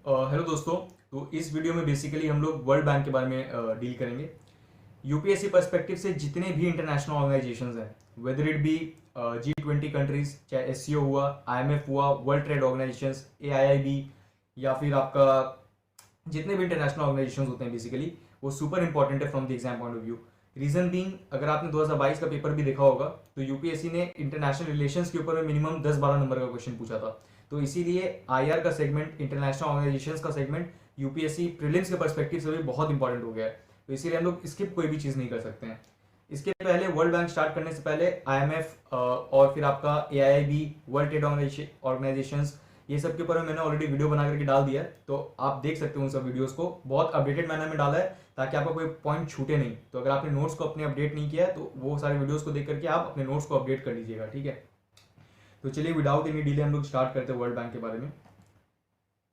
Hello दोस्तों। तो इस वीडियो में बेसिकली हम लोग वर्ल्ड बैंक के बारे में डील करेंगे। यूपीएससी पर्सपेक्टिव से जितने भी इंटरनेशनल ऑर्गेनाइजेशंस हैं, whether it be G20 countries, चाहे एससीओ हुआ, आईएमएफ हुआ, वर्ल्ड ट्रेड ऑर्गेनाइजेशंस, एआईआईबी, या फिर आपका जितने भी इंटरनेशनल ऑर्गेनाइजेशंस होते हैं बेसिकली वो सुपर इंपॉर्टेंट है from the exam point of view. Reason being, अगर आपने 2022 का पेपर भी देखा होगा तो यूपीएससी ने इंटरनेशनल रिलेशंस के ऊपर में मिनिमम 10-12 नंबर का क्वेश्चन पूछा था। तो इसीलिए आईआर का सेगमेंट, इंटरनेशनल ऑर्गेनाइजेशंस का सेगमेंट यूपीएससी प्रीलिम्स के पर्सपेक्टिव से भी बहुत इंपॉर्टेंट हो गया है। तो इसीलिए हम लोग स्किप कोई भी चीज़ नहीं कर सकते हैं। इसके पहले वर्ल्ड बैंक स्टार्ट करने से पहले आईएमएफ और फिर आपका एआईआईबी, वर्ल्ड ट्रेड ऑर्गेनाइजेशंस, ये सब के ऊपर मैंने ऑलरेडी वीडियो बना करके डाल दिया है, तो आप देख सकते हो उन सब वीडियोस को। बहुत अपडेटेड मैनर में डाला है ताकि आपका कोई पॉइंट छूटे नहीं। तो अगर आपने नोट्स को अपने अपडेट नहीं किया है तो वो सारे वीडियोस को देख करके आप अपने नोट्स को अपडेट कर लीजिएगा, ठीक है। तो चलिए विदाउट एनी डिले हम लोग स्टार्ट करते हैं वर्ल्ड बैंक के बारे में।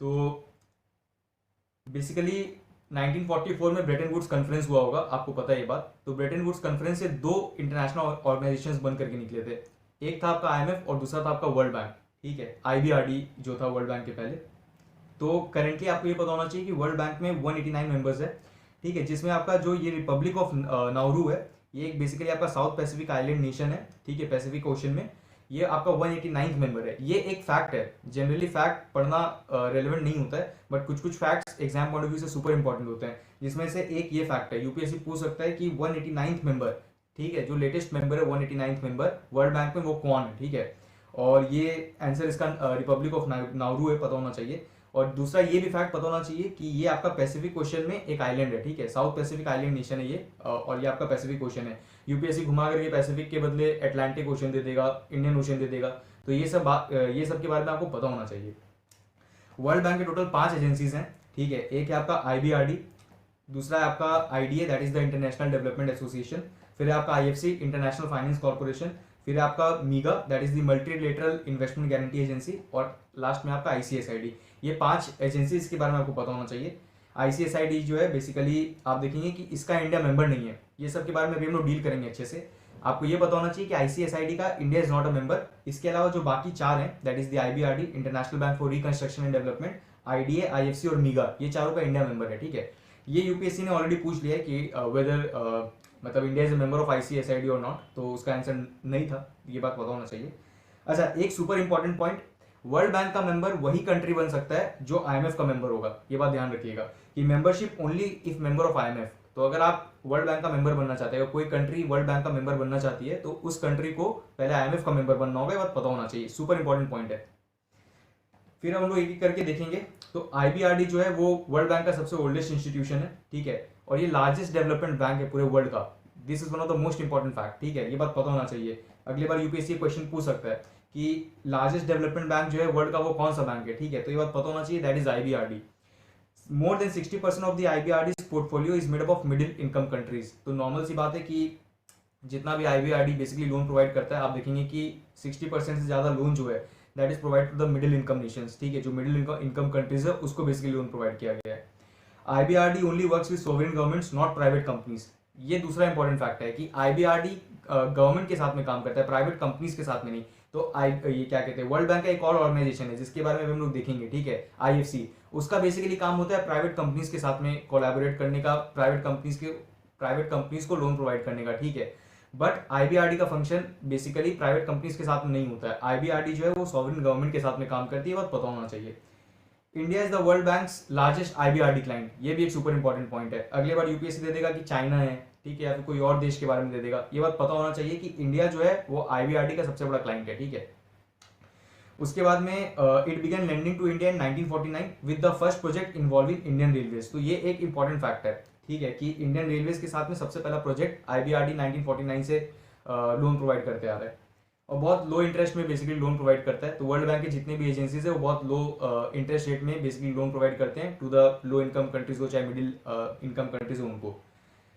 तो बेसिकली 1944 में ब्रेटन वुड्स कॉन्फ्रेंस हुआ होगा, आपको पता है ये बात। तो ब्रेटन वुड्स कॉन्फ्रेंस से दो इंटरनेशनल ऑर्गेनाइजेशंस बन करके निकले थे। एक था आपका आईएमएफ और दूसरा था आपका वर्ल्ड बैंक, ठीक है। आईबीआरडी जो था वर्ल्ड बैंक के पहले। तो करेंटली आपको ये पता होना चाहिए कि वर्ल्ड बैंक में 189 मेंबर्स है, ठीक है। जिसमें आपका जो ये रिपब्लिक ऑफ नाउरू है, ये एक बेसिकली आपका साउथ पैसिफिक आइलैंड नेशन है, ठीक है, पैसिफिक ओशन में। ये आपका 189 मेंबर है। ये एक फैक्ट है, जनरली फैक्ट पढ़ना रेलेवेंट नहीं होता है, बट कुछ कुछ facts exam point of view से सुपर इंपॉर्टेंट होते हैं। जिसमें से एक ये फैक्ट है, यूपीएससी पूछ सकता है कि 189 मेंबर, ठीक है, जो लेटेस्ट मेंबर है 189 मेंबर वर्ल्ड बैंक में, वो कौन है, ठीक है। और ये आंसर इसका रिपब्लिक ऑफ नाउरू है, पता होना चाहिए। और दूसरा ये भी फैक्ट पता होना चाहिए कि ये आपका पैसिफिक ओशन में एक आइलैंड है, ठीक है, साउथ पैसिफिक आइलैंड नेशन है ये, और ये आपका पैसिफिक ओशन है। यूपीएससी घुमा करके पैसिफिक के बदले अटलांटिक ओशन दे देगा, इंडियन ओशन दे देगा। तो ये सब के बारे में आपको पता होना चाहिए। वर्ल्ड बैंक के टोटल 5 एजेंसीज हैं, ठीक है। एक है आपका आईबीआरडी, दूसरा है आपका IDA, that is the international development association, फिर है आपका आईएफसी, इंटरनेशनल फाइनेंस कॉर्पोरेशन, फिर है आपका MIGA, that is the multilateral investment guarantee agency, और लास्ट में आपका आईसीएसआईडी। ये 5 एजेंसीज के बारे में आपको पता होना चाहिए। आईसीएसआईडी जो है बेसिकली आप देखेंगे कि इसका इंडिया मेंबर नहीं है। ये सब के बारे में अभी हम लोग डील करेंगे अच्छे से। आपको ये पता होना चाहिए कि आईसीएसआईडी का India is not a member. इसके अलावा जो बाकी 4 हैं, that is the IBRD, international bank for reconstruction and development, IDA, IFC और मीगा, ये चारों का इंडिया मेंबर है, ठीक है। ये यूपीएससी ने ऑलरेडी पूछ लिया है कि वेदर मतलब India is a member of ICSID और नॉट, तो उसका आंसर नहीं था, ये बात पता होना चाहिए। अच्छा, एक super important point, world bank का मेंबर वही कंट्री बन सकता है जो आईएमएफ का मेंबर होगा। ये बात ध्यान रखिएगा कि membership only if member of IMF. तो अगर आप वर्ल्ड बैंक का मेंबर बनना चाहते हैं, कोई कंट्री वर्ल्ड बैंक का मेंबर बनना चाहती है, तो उस कंट्री को पहले आईएमएफ का मेंबर बनना होगा, ये बात पता होना चाहिए, सुपर इंपॉर्टेंट पॉइंट है। फिर हम लोग एक एक करके देखेंगे। तो आईबीआरडी जो है वो वर्ल्ड बैंक का सबसे ओल्डेस्ट इंस्टीट्यूशन है, ठीक है, और ये लार्जेस्ट डेवलपमेंट बैंक है पूरे वर्ल्ड का। This is one of the most important fact, ठीक है, ये बात पता होना चाहिए। अगली बार यूपीएससी क्वेश्चन पूछ सकता है कि लार्जेस्ट डेवलपमेंट बैंक जो है वर्ल्ड का वो कौन सा बैंक है, ठीक है, तो ये बात पता होना चाहिए, that is IBRD. More than 60% of the IBRD portfolio is made up of middle income countries. तो नॉर्मल सी बात है कि जितना भी आईबीआरडी बेसिकली लोन प्रोवाइड करता है, आप देखेंगे कि 60% से ज़्यादा लोन जो है that is provide to the middle income nations, ठीक है, जो मिडिल इनकम कंट्रीज है उसको बेसिकली लोन प्रोवाइड किया गया है। IBRD only works with sovereign governments, not private companies. ये दूसरा इंपॉर्टेंट फैक्ट है कि आईबीआरडी गवर्नमेंट के साथ में काम करता है, प्राइवेट कंपनीज के साथ में नहीं। तो ये क्या कहते हैं, वर्ल्ड बैंक का एक और ऑर्गेनाइजेशन है जिसके बारे में हम लोग देखेंगे, ठीक है, आईएफसी। उसका बेसिकली काम होता है प्राइवेट कंपनीज के साथ में कोलैबोरेट करने का, प्राइवेट कंपनीज को लोन प्रोवाइड करने का, ठीक है। बट आईबीआरडी का फंक्शन बेसिकली प्राइवेट कंपनीज के साथ में नहीं होता है। आईबीआरडी जो है वो सॉवरेन गवर्नमेंट के साथ में काम करती है, बात पता होना चाहिए। India is the world banks largest IBRD client, ये भी एक सुपर इंपॉर्टेंट पॉइंट है। अगले बार यूपीएससी दे देगा कि चाइना है, ठीक है, या फिर कोई और देश के बारे में दे देगा, ये बात पता होना चाहिए कि इंडिया जो है वो आईबीआरडी का सबसे बड़ा क्लाइंट है, ठीक है। उसके बाद में it began lending to India in 1949 with the first project involving Indian railways. तो ये एक इंपॉर्टेंट फैक्ट है, ठीक है, कि इंडियन रेलवेज के साथ में सबसे पहला प्रोजेक्ट आईबीआरडी 1949 से लोन प्रोवाइड करते आ रहा है, और बहुत लो इंटरेस्ट में बेसिकली लोन प्रोवाइड करता है। तो वर्ल्ड बैंक के जितने भी एजेंसीज है वो बहुत लो इंटरेस्ट रेट में बेसिकली लोन प्रोवाइड करते हैं to the low income countries को, चाहे मिडिल इनकम कंट्रीज हो उनको।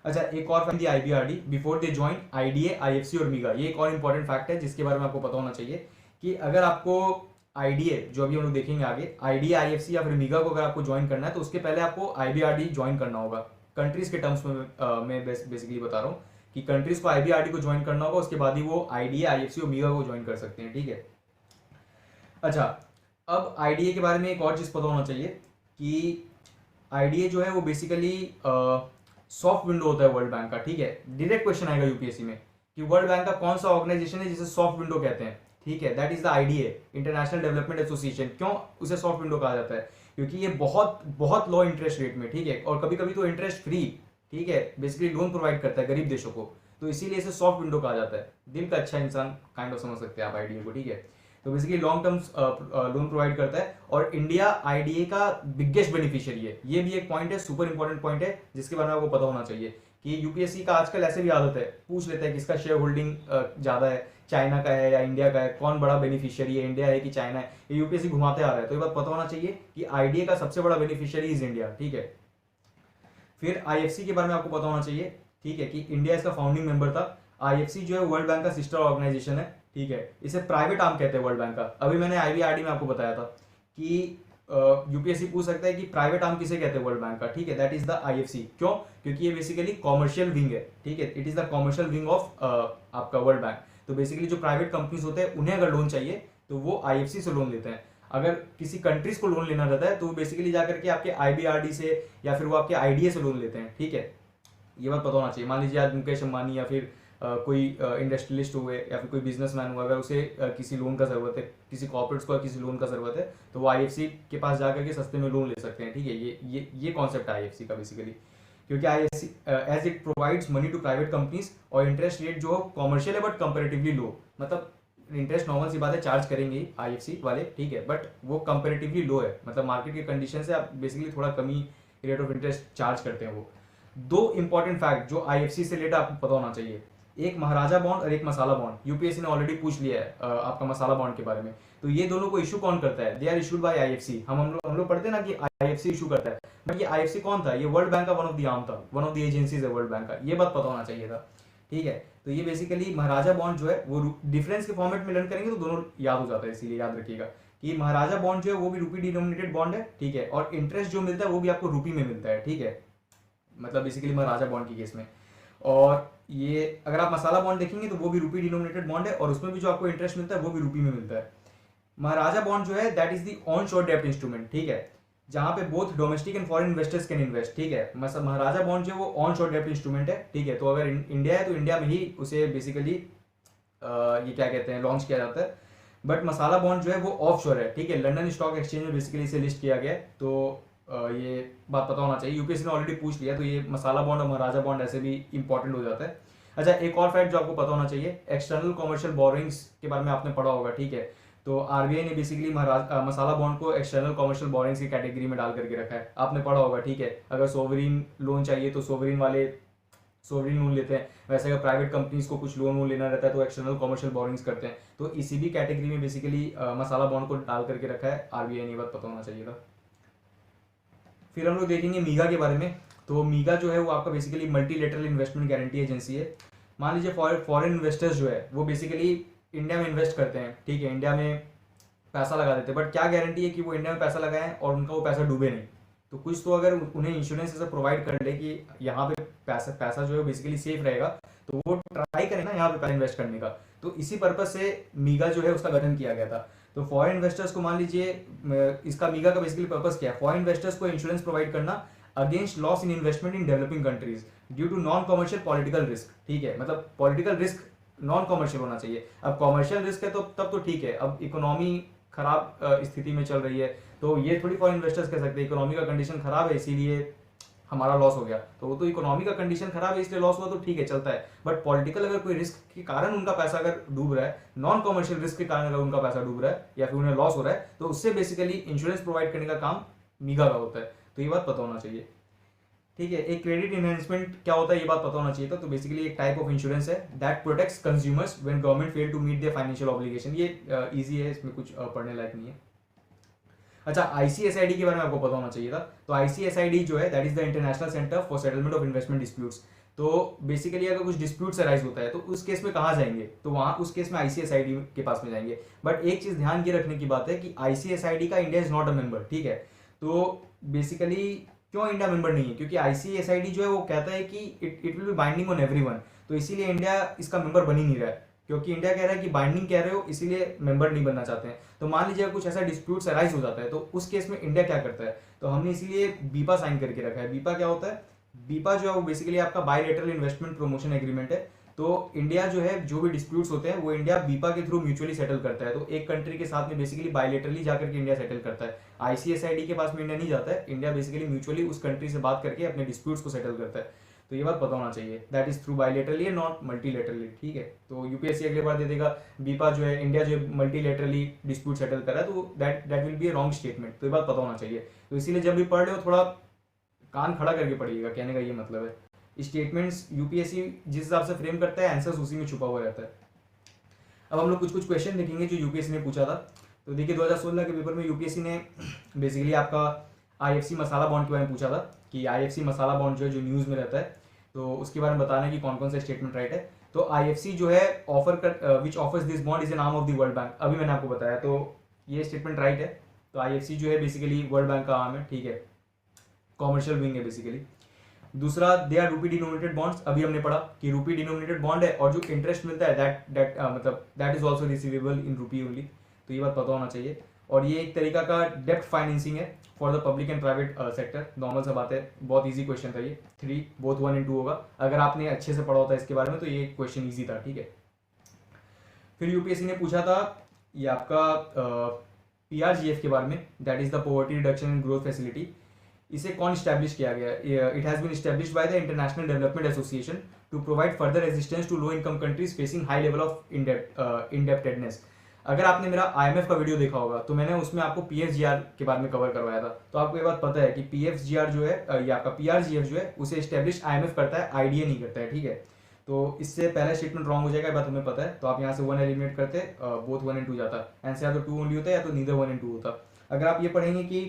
अच्छा, एक और fact, IBRD before they join IDA, IFC और मीगा, ये एक और इंपॉर्टेंट फैक्ट है जिसके बारे में आपको पता होना चाहिए कि अगर आपको आईडीए, जो अभी हम लोग देखेंगे आगे, आईडीए, आईएफसी या फिर मीगा को अगर आपको ज्वाइन करना है तो उसके पहले आपको आईबीआरडी ज्वाइन करना होगा। कंट्रीज के टर्म्स में मैं बेसिकली बता रहा हूँ कि कंट्रीज को आईबीआरडी को ज्वाइन करना होगा, उसके बाद ही वो आईडीए, आईएफसी और मीगा को ज्वाइन कर सकते हैं, ठीक है। अच्छा, अब आईडीए के बारे में एक और चीज पता होना चाहिए कि आईडीए जो है वो बेसिकली सॉफ्ट विंडो होता है वर्ल्ड बैंक का, ठीक है। डायरेक्ट क्वेश्चन आएगा यूपीएससी में कि वर्ल्ड बैंक का कौन सा ऑर्गेनाइजेशन है जिसे सॉफ्ट विंडो कहते हैं, ठीक है। That is the IDA, international development association. क्यों उसे सॉफ्ट विंडो कहा जाता है? क्योंकि ये बहुत बहुत लो इंटरेस्ट रेट में, ठीक है, और कभी कभी तो इंटरेस्ट फ्री, ठीक है, बेसिकली लोन प्रोवाइड करता है गरीब देशों को, तो इसीलिए इसे सॉफ्ट विंडो कहा जाता है। दिल का अच्छा इंसान काइंड ऑफ समझ सकते हैं आप आईडीए को, ठीक है। तो basically long term loan provide करता है और इंडिया आईडीए का बिगेस्ट बेनिफिशियरी है। ये भी एक पॉइंट है, सुपर इंपॉर्टेंट पॉइंट है, जिसके बारे में आपको पता होना चाहिए कि यूपीएससी का आजकल ऐसे भी आदत है, पूछ लेता है किसका शेयर होल्डिंग ज्यादा है, चाइना का है या इंडिया का है, कौन बड़ा बेनिफिशियरी है, इंडिया है कि चाइना है। ये यूपीएससी घुमाते आ रहा है, तो ये बात पता होना चाहिए कि आईडीए का सबसे बड़ा बेनिफिशियरी इज इंडिया, ठीक है। फिर आईएफसी के बारे में आपको पता होना चाहिए, ठीक है, कि इंडिया इसका फाउंडिंग मेंबर था। आईएफसी जो है वर्ल्ड बैंक का सिस्टर ऑर्गेनाइजेशन है, ठीक है। इसे प्राइवेट आर्म कहते हैं वर्ल्ड बैंक का। अभी मैंने आईबीआरडी में आपको बताया था कि यूपीएससी पूछ सकता है कि प्राइवेट आर्म किसे कहते हैं वर्ल्ड बैंक का, ठीक है। That is the IFC. क्यों? क्योंकि ये बेसिकली कॉमर्शियल विंग है, ठीक है। It is the commercial wing of आपका वर्ल्ड बैंक। तो बेसिकली जो प्राइवेट कंपनीज होते हैं उन्हें अगर लोन चाहिए तो वो आईएफसी से लोन लेते हैं। अगर किसी कंट्रीज को लोन लेना रहता है तो बेसिकली जाकर के आपके आईबीआरडी से या फिर वो आपके आईडीए से लोन लेते हैं, ठीक है। ये बात पता होना चाहिए। मान लीजिए आज मुकेश अंबानी या फिर कोई इंडस्ट्रियलिस्ट हुए या फिर कोई बिजनेसमैन हुआ, अगर उसे किसी लोन का जरूरत है, किसी कॉर्पोरेट्स को किसी लोन का जरूरत है, तो वो आईएफसी के पास जाकर के सस्ते में लोन ले सकते हैं, ठीक है। ये कॉन्सेप्ट है आईएफसी का बेसिकली, क्योंकि IFC as it provides money to private companies और इंटरेस्ट रेट जो कॉमर्शियल है बट कंपेरेटिवली लो। मतलब इंटरेस्ट नॉर्मल सी बात है, चार्ज करेंगे आईएफसी वाले, ठीक है, बट वो कंपेरेटिवली लो है। मतलब मार्केट के कंडीशन से आप बेसिकली थोड़ा कमी रेट ऑफ इंटरेस्ट चार्ज करते हैं वो। दो इंपॉर्टेंट फैक्ट जो आईएफसी से रिलेटेड आपको पता होना चाहिए, एक महाराजा बॉन्ड और एक मसाला बॉन्ड। यूपीएससी ने ऑलरेडी पूछ लिया है आपका मसाला बॉन्ड के बारे में। तो ये दोनों को इशू कौन करता है? They are issued by IFC. हम लोग पढ़ते हैं ना कि आईएफसी इशू करता है, बट ये आईएफसी कौन था? ये वर्ल्ड बैंक का वन ऑफ द आर्म था, वन ऑफ द एजेंसीज है वर्ल्ड बैंक का। ये बात पता होना चाहिए था, ठीक है। तो ये बेसिकली महाराजा बॉन्ड जो है वो डिफरेंस के फॉर्मेट में लर्न करेंगे तो दोनों याद हो जाता है, इसीलिए याद रखिएगा कि महाराजा बॉन्ड जो है वो भी रूपी डिनोमिनेटेड बॉन्ड है, ठीक है, और इंटरेस्ट जो मिलता है वो भी आपको रूपी में मिलता है, ठीक है। मतलब बेसिकली महाराजा बॉन्ड की केस में। और ये अगर आप मसाला बॉन्ड देखेंगे तो वो भी रूपी डिनोमिनेटेड बॉन्ड है और उसमें भी जो आपको इंटरेस्ट मिलता है वो भी रूपी में मिलता है। महाराजा बॉन्ड जो है दैट इज द ऑन शोर डेप्ट इंस्ट्रूमेंट, ठीक है, जहां पे both domestic and foreign investors can invest, ठीक है। महाराजा बॉन्ड जो है वो ऑन शोर डेप्ट इंस्ट्रूमेंट है, ठीक है। तो अगर इंडिया है तो इंडिया में ही उसे बेसिकली ये क्या कहते हैं, लॉन्च किया जाता है। बट मसाला बॉन्ड जो है वो ऑफ शोर है, ठीक है। लंदन स्टॉक एक्सचेंज में बेसिकली इसे लिस्ट किया गया है। तो ये बात पता होना चाहिए, यूपीएससी ने ऑलरेडी पूछ लिया, तो ये मसाला बॉन्ड और महाराजा बॉन्ड ऐसे भी इंपॉर्टेंट हो जाता है। अच्छा, एक और फैक्ट जो आपको पता होना चाहिए, एक्सटर्नल कॉमर्शियल बोरिंग्स के बारे में आपने पढ़ा होगा, ठीक है। तो आरबीआई ने बेसिकली मसाला बॉन्ड को एक्सटर्नल कॉमर्शियल बोरिंग्स की कैटेगरी में डाल करके रखा है, आपने पढ़ा होगा, ठीक है। अगर सोवरिन लोन चाहिए तो सोवरिन वाले सोवरिन लोन लेते हैं, वैसे अगर प्राइवेट कंपनीज को कुछ लोन लेना रहता है तो एक्सटर्नल कॉमर्शियल बोरिंग्स करते हैं। तो इसी भी कैटेगरी में बेसिकली मसाला बॉन्ड को डाल करके रखा है आरबीआई ने, बात पता होना चाहिए था। फिर हम लोग देखेंगे मीगा के बारे में। तो मीगा जो है वो आपका basically multilateral investment guarantee agency है। मान लीजिए फॉरेन इन्वेस्टर्स जो है वो बेसिकली इंडिया में इन्वेस्ट करते हैं, ठीक है, इंडिया में पैसा लगा देते हैं, बट क्या गारंटी है कि वो इंडिया में पैसा लगाएं और उनका वो पैसा डूबे नहीं? तो कुछ तो अगर उन्हें इंश्योरेंस ऐसा प्रोवाइड कर ले कि यहाँ पे पैसा जो है बेसिकली सेफ रहेगा, तो वो ट्राई करें ना यहाँ पे पैसा इन्वेस्ट करने का। तो इसी पर्पज से मीगा जो है उसका गठन किया गया था। तो फॉरेन इन्वेस्टर्स को मान लीजिए, इसका मीगा का बेसिकली पर्पस क्या है? फॉरेन इन्वेस्टर्स को इंश्योरेंस प्रोवाइड करना against loss in investment in developing countries due to non commercial political risk, ठीक है। मतलब पॉलिटिकल रिस्क नॉन कमर्शियल होना चाहिए। अब कमर्शियल रिस्क है तो तब तो ठीक है, अब इकोनॉमी खराब स्थिति में चल रही है तो ये थोड़ी फॉरेन इन्वेस्टर्स कह सकते हैं इकोनॉमी का कंडीशन खराब है इसीलिए हमारा लॉस हो गया। तो वो तो इकोनॉमी का कंडीशन खराब है इसलिए लॉस हुआ तो ठीक है, चलता है। बट पॉलिटिकल अगर कोई रिस्क के कारण उनका पैसा अगर डूब रहा है, नॉन कमर्शियल रिस्क के कारण अगर उनका पैसा डूब रहा है या फिर उन्हें लॉस हो रहा है, तो उससे बेसिकली इंश्योरेंस प्रोवाइड करने का काम मीगा का होता है। तो ये बात पता होना चाहिए, ठीक है। एक क्रेडिट इनहेंसमेंट क्या होता है ये बात पता होना चाहिए था। तो बेसिकली एक टाइप ऑफ इंश्योरेंस है that protects consumers when government fail to meet their financial obligation. ये इजी है, इसमें कुछ पढ़ने लायक नहीं है। अच्छा, आईसीएसआईडी के बारे में आपको पता होना चाहिए था। तो आईसीएसआईडी जो है that is the international centre for settlement of investment disputes. तो बेसिकली अगर कुछ डिस्प्यूट्स अराइज होता है तो उस केस में कहाँ जाएंगे? तो वहां उस केस में आईसीएसआईडी के पास में जाएंगे। बट एक चीज ध्यान ये रखने की बात है कि आईसीएसआईडी का India is not a member, ठीक है। तो बेसिकली क्यों इंडिया मेंबर नहीं है? क्योंकि आईसीएसआईडी जो है वो कहता है कि it will be binding on everyone, तो इसीलिए इंडिया इसका मेंबर बन ही नहीं रहा है। क्योंकि इंडिया कह रहा है कि बाइंडिंग कह रहे हो इसीलिए मेंबर नहीं बनना चाहते हैं। तो मान लीजिए कुछ ऐसा डिस्प्यूट अराइज हो जाता है तो उस केस में इंडिया क्या करता है, तो हमने इसीलिए बीपा साइन करके रखा है। बीपा क्या होता है, बीपा जो है वो बेसिकली आपका बायलैटरल इन्वेस्टमेंट प्रमोशन एग्रीमेंट है। तो इंडिया जो है जो भी डिस्प्यूट्स होते हैं वो इंडिया बीपा के थ्रू म्यूचुअली सेटल करता है। तो एक कंट्री के साथ में बेसिकली बायलैटरली जाकर के इंडिया सेटल करता है। आईसीएसआईडी के पास में इंडिया नहीं जाता है, इंडिया बेसिकली म्यूचुअली उस कंट्री से बात करके अपने डिस्प्यूट्स को सेटल करता है। तो ये बात पता होना चाहिए, that is through bilaterally not multilaterally, ठीक है। तो यूपीएससी अगली बार दे देगा बीपा जो है इंडिया जो मल्टीलैटरली डिस्प्यूट सेटल कर रहा है, तो that will be A wrong statement. तो ये बात पता होना चाहिए। तो इसीलिए जब भी पढ़ रहे हो थोड़ा कान खड़ा करके पढ़िएगा, कहने का ये मतलब है। स्टेटमेंट्स यूपीएससी जिस हिसाब से फ्रेम करता है आंसर्स उसी में छुपा हुआ रहता है। अब हम लोग कुछ कुछ क्वेश्चन देखेंगे जो यूपीएससी ने पूछा था। तो देखिए 2016 के पेपर में यूपीएससी ने बेसिकली आपका आईएफसी मसाला बॉन्ड के बारे में पूछा था कि आईएफसी मसाला बॉन्ड जो है जो न्यूज़ में रहता है तो उसके बारे में बताना है कि कौन कौन सा स्टेटमेंट राइट है। तो आईएफसी जो है ऑफर कर which offers this bond is an arm of the world bank, अभी मैंने आपको बताया, तो ये स्टेटमेंट राइट है। तो आईएफसी जो है बेसिकली वर्ल्ड बैंक का आर्म है, ठीक है, कॉमर्शियल विंग है बेसिकली। दूसरा they are rupee denominated bonds, अभी हमने पढ़ा कि रूपी डिनोमिनेटेड बॉन्ड है और जो इंटरेस्ट मिलता है दैट इज ऑल्सो रिसीवेबल इन रूपी ओनली। तो ये बात पता होना चाहिए। और ये एक तरीका का डेप्ट फाइनेंसिंग है for the public and private sector. Normal सा बात है, बहुत इजी क्वेश्चन था ये, 3 बोथ 1 and 2 होगा। अगर आपने अच्छे से पढ़ा होता है इसके बारे में तो ये क्वेश्चन ईजी था, ठीक है। फिर यूपीएससी ने पूछा था ये आपका पीआरजीएफ के बारे में, that is the poverty reduction and growth facility. इसे कौन स्टैब्लिश किया गया? It has been established by the international development association to provide further resistance to low income countries facing high level of indebtedness. अगर आपने मेरा IMF का video देखा होगा तो मैंने उसमें आपको पीएफजीआर के बारे में कवर करवाया था। तो आपको ये बात पता है कि पीएफजीआर जो है या आपका पीआरजीएफ जो है उसे स्टैब्लिश आईएमएफ करता है, आईडीए नहीं करता है, ठीक है। तो इससे पहला स्टेटमेंट रॉन्ग हो जाएगा, ये बात हमें पता है। तो आप यहाँ से 1 एलिमिनेट करते, बोथ 1 and 2 जाता, आंसर या तो 2 ओनली होता है या तो नीदर 1 and 2 होता। अगर आप ये पढ़ेंगे कि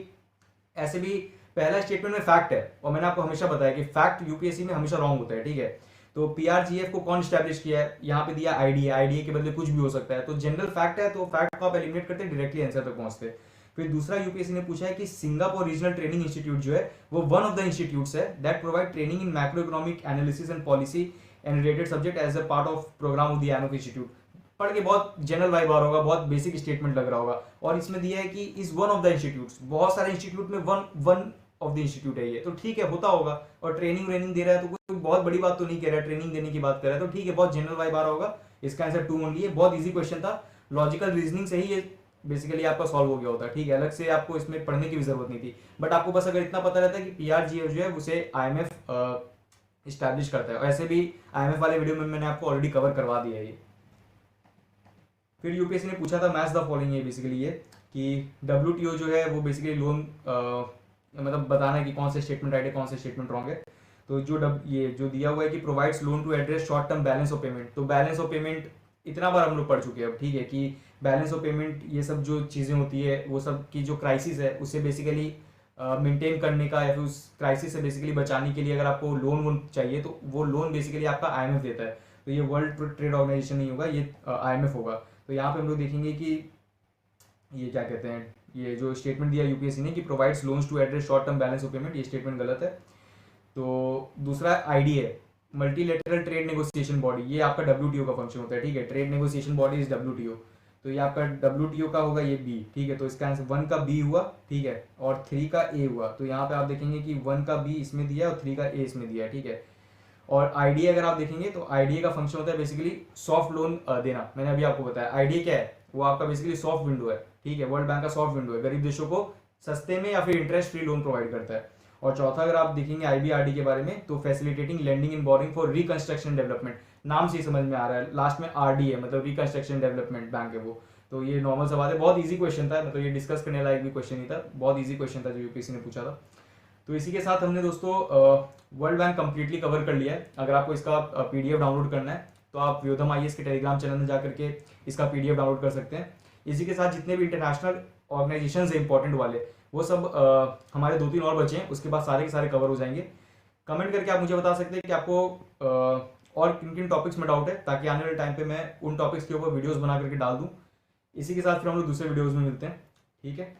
ऐसे भी पहला स्टेटमेंट में फैक्ट है और मैंने आपको हमेशा बताया कि फैक्ट यूपीएससी में हमेशा रॉन्ग होता है, ठीक है। तो पीआरजीएफ को कौन स्टैब्लिश किया है, यहाँ पे दिया आईडीए, आईडीए के बदले कुछ भी हो सकता है। तो जनरल फैक्ट है तो फैक्ट को आप एलिमिनेट करते डायरेक्टली आंसर तक पहुंचते। फिर दूसरा यूपीएससी ने पूछा है कि सिंगापुर रीजनल ट्रेनिंग इंस्टीट्यूट जो है वो वन ऑफ द इंस्टीट्यूट्स है that provide training in macro economic analysis and policy and related subject as a part of programme of the IMF institute. पढ़ के बहुत जनरल वाइब आ रहा होगा, बहुत बेसिक स्टेटमेंट लग रहा होगा। और इसमें दिया है कि is one of the institutes, बहुत सारे इंस्टीट्यूट में वन ऑफ द इंस्टीट्यूट है ये, तो ठीक है होता होगा। और ट्रेनिंग दे रहा है तो कोई बहुत बड़ी बात तो नहीं कह रहा है, ट्रेनिंग देने की बात कर रहा है तो ठीक है, बहुत जनरल वाइब आ रहा होगा। इसका आंसर 2 ओनली है, बहुत इजी क्वेश्चन था, लॉजिकल रीजनिंग से ही ये बेसिकली आपका सॉल्व हो गया होता है, ठीक है। अलग से आपको इसमें पढ़ने की भी जरूरत नहीं थी, बट आपको बस अगर इतना पता रहता है कि पीआरजीएफ जो है उसे आईएमएफ स्टैब्लिश करता है। ऐसे भी आईएमएफ वाले वीडियो में मैंने आपको ऑलरेडी कवर करवा दिया है ये। फिर यूपीएससी ने पूछा था मैच द फॉलोइंग, ये बेसिकली ये कि डब्ल्यूटीओ जो है वो बेसिकली लोन मतलब बताना है कि कौन से स्टेटमेंट राइट है कौन से स्टेटमेंट रॉन्ग है। तो ये जो दिया हुआ है कि provides loan to address short term balance of payment, तो बैलेंस ऑफ पेमेंट इतना बार हम लोग पढ़ चुके हैं अब, ठीक है, कि बैलेंस ऑफ पेमेंट ये सब जो चीज़ें होती है वो सब की जो क्राइसिस है उससे बेसिकली मेंटेन करने का या फिर उस क्राइसिस से बेसिकली बचाने के लिए अगर आपको लोन चाहिए तो वो लोन बेसिकली आपका आईएमएफ देता है। तो ये वर्ल्ड ट्रेड ऑर्गेनाइजेशन नहीं होगा, ये आईएमएफ होगा। तो यहाँ पे हम लोग देखेंगे कि ये क्या कहते हैं, ये जो स्टेटमेंट दिया यूपीएससी ने कि provides loans to address short term balance of payment, ये स्टेटमेंट गलत है। तो दूसरा IDA multilateral trade negotiation body, ये आपका डब्ल्यूटीओ का फंक्शन होता है, ठीक है। Trade negotiation body is WTO, तो ये आपका डब्ल्यूटीओ का होगा ये बी, ठीक है। तो इसका आंसर 1 का बी हुआ, ठीक है, और 3 का ए हुआ। तो यहाँ पे आप देखेंगे कि 1 का बी इसमें दिया है और 3 का ए इसमें दिया है, ठीक है। और आईडीए अगर आप देखेंगे तो आईडीए का फंक्शन होता है बेसिकली सॉफ्ट लोन देना। मैंने अभी आपको बताया आईडीए क्या है, वो आपका बेसिकली सॉफ्ट विंडो है, ठीक है, वर्ल्ड बैंक का सॉफ्ट विंडो है, गरीब देशों को सस्ते में या फिर इंटरेस्ट फ्री लोन प्रोवाइड करता है। और चौथा अगर आप देखेंगे आईबीआरडी के बारे में तो facilitating lending in boring for reconstruction development, नाम से ही समझ में आ रहा है, लास्ट में आरडी है, मतलब रिकंस्ट्रक्शन डेवलपमेंट बैंक है वो। तो ये नॉर्मल सवाल है, बहुत ईजी क्वेश्चन था, मतलब ये डिस्कस करने लायक भी क्वेश्चन नहीं था, बहुत ईजी क्वेश्चन था जो यूपीएससी ने पूछा था। तो इसी के साथ हमने दोस्तों वर्ल्ड बैंक कंप्लीटली कवर कर लिया है। अगर आपको इसका पीडीएफ डाउनलोड करना है तो आप व्योधम आईएएस के टेलीग्राम चैनल में जाकर के इसका पीडीएफ डाउनलोड कर सकते हैं। इसी के साथ जितने भी इंटरनेशनल ऑर्गेनाइजेशन है इंपॉर्टेंट वाले वो सब हमारे 2-3 और बचे हैं, उसके बाद सारे के सारे कवर हो जाएंगे। कमेंट करके आप मुझे बता सकते हैं कि आपको और किन किन टॉपिक्स में डाउट है, ताकि आने वाले टाइम पे मैं उन टॉपिक्स के ऊपर वीडियोस बना करके डाल दूं। इसी के साथ फिर हम लोग दूसरे वीडियोस में मिलते हैं, ठीक है।